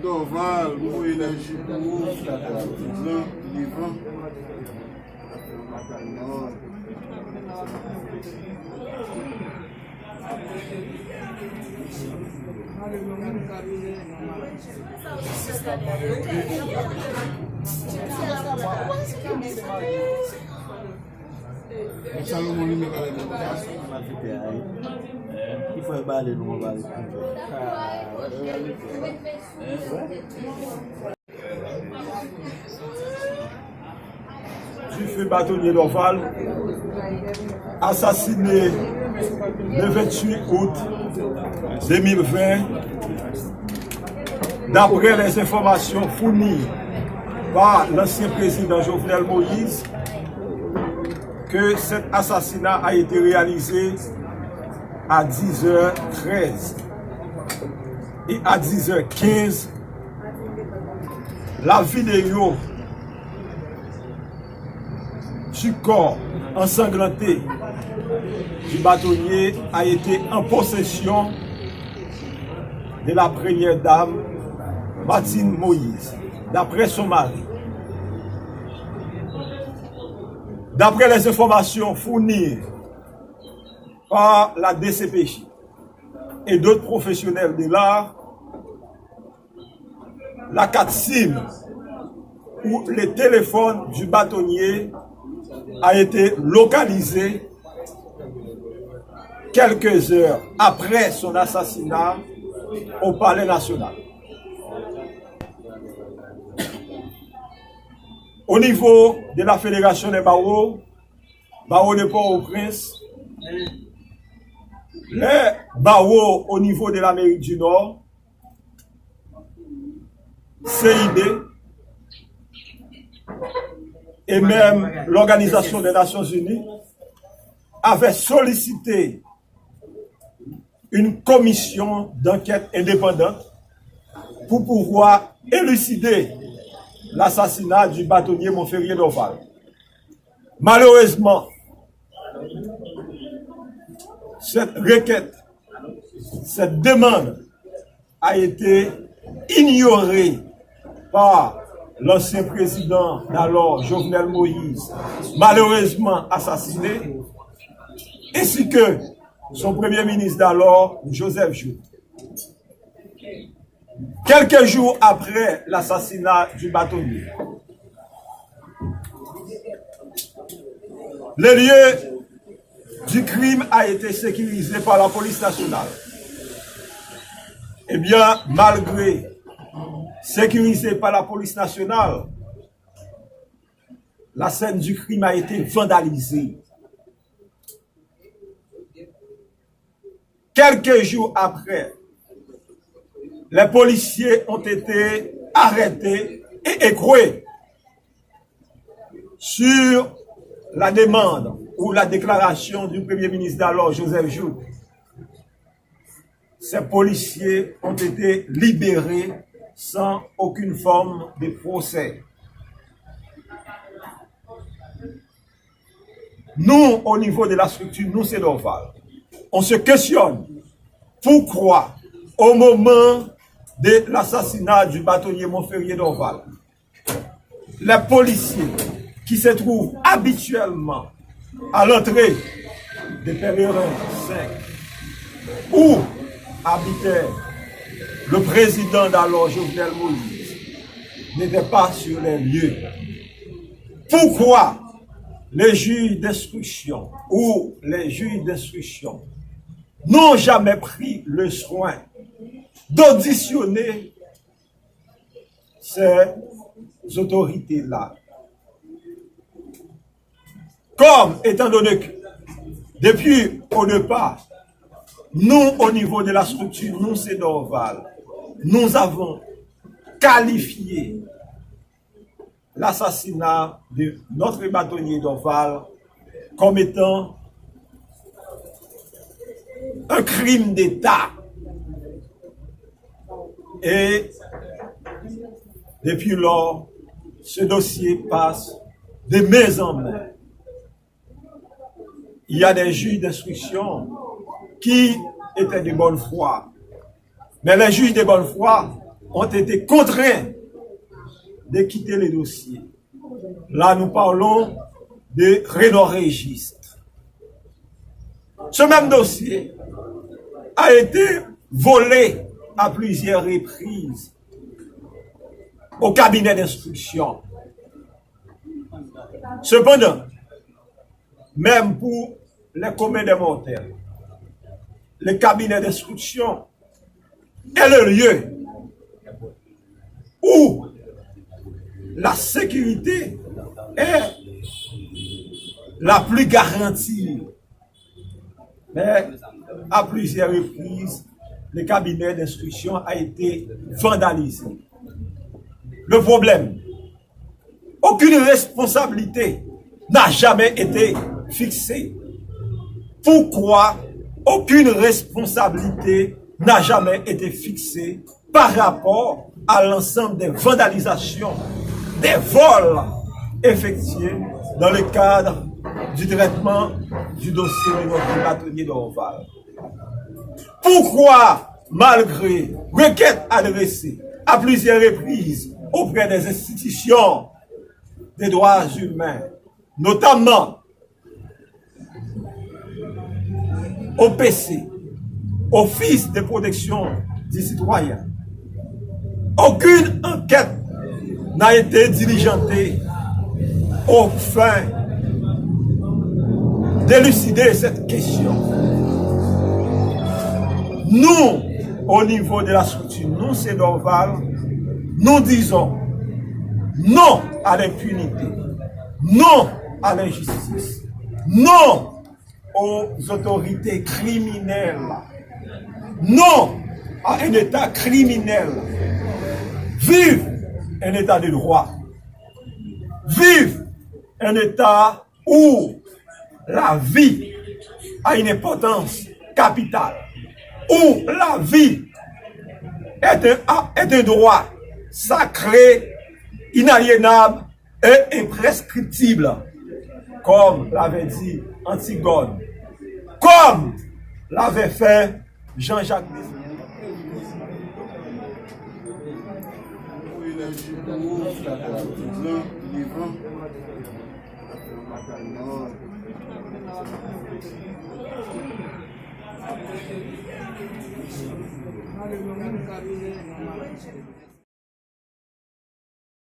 Dorval, pour énergie pour Livan. Il faut baler nous baler. Du feu bâtonnier Dorval, assassiné le 28 août 2020, d'après les informations fournies par l'ancien président Jovenel Moïse, que cet assassinat a été réalisé à 10h13 et à 10h15. La vidéo du corps ensanglanté du bâtonnier a été en possession de la première dame Martine Moïse, d'après son mari. D'après les informations fournies par la DCPJ et d'autres professionnels de l'art, la carte SIM ou le téléphone du bâtonnier a été localisé quelques heures après son assassinat au Palais national. Au niveau de la Fédération des barreaux de Port-au-Prince, les barreaux au niveau de l'Amérique du Nord, CID, et même l'Organisation des Nations Unies avaient sollicité une commission d'enquête indépendante pour pouvoir élucider l'assassinat du bâtonnier Montferrier Dorval. Malheureusement, cette requête, cette demande a été ignorée par l'ancien président d'alors, Jovenel Moïse, malheureusement assassiné, ainsi que son premier ministre d'alors, Joseph Jout. Quelques jours après l'assassinat du bâtonnier, le lieu du crime a été sécurisé par la police nationale. Eh bien, malgré sécurisé par la police nationale, la scène du crime a été vandalisée. Quelques jours après, les policiers ont été arrêtés et écroués sur la demande ou la déclaration du premier ministre d'alors, Joseph Jout. Ces policiers ont été libérés sans aucune forme de procès. Nous, au niveau de la structure, nous, c'est Dorval. On se questionne pourquoi, au moment de l'assassinat du bâtonnier Montferrier Dorval, les policiers qui se trouvent habituellement à l'entrée de Pèlerin 5, où habitait le président d'alors, Jovenel Moïse, n'était pas sur les lieux. Pourquoi les juges d'instruction ou les juges d'instruction n'ont jamais pris le soin d'auditionner ces autorités-là? Comme, étant donné que, depuis au départ, nous, au niveau de la structure, nous, c'est Dorval, nous avons qualifié l'assassinat de notre bâtonnier d'Orval comme étant un crime d'État. Et depuis lors, ce dossier passe de main en main. Il y a des juges d'instruction qui étaient de bonne foi. Mais les juges de bonne foi ont été contraints de quitter le dossier. Là, nous parlons de Renaud Registre. Ce même dossier a été volé à plusieurs reprises au cabinet d'instruction. Cependant, même pour les communs des mortels, le cabinet d'instruction est le lieu où la sécurité est la plus garantie. Mais à plusieurs reprises, le cabinet d'instruction a été vandalisé. Le problème, aucune responsabilité n'a jamais été fixée. Pourquoi aucune responsabilité n'a jamais été fixée par rapport à l'ensemble des vandalisations, des vols effectués dans le cadre du traitement du dossier de notre bâtonnier d'Orval? Pourquoi, malgré requêtes adressées à plusieurs reprises auprès des institutions des droits humains, notamment au PC, Office de protection des citoyens, aucune enquête n'a été diligentée aux fins d'élucider cette question? Nous, au niveau de la structure, nous, c'est Dorval, nous disons non à l'impunité, non à l'injustice, non aux autorités criminelles, non à un État criminel. Vive un État de droit. Vive un État où la vie a une importance capitale, où la vie est un droit sacré, inaliénable et imprescriptible, comme l'avait dit Antigone, comme l'avait fait Jean-Jacques Dessalines. Allez,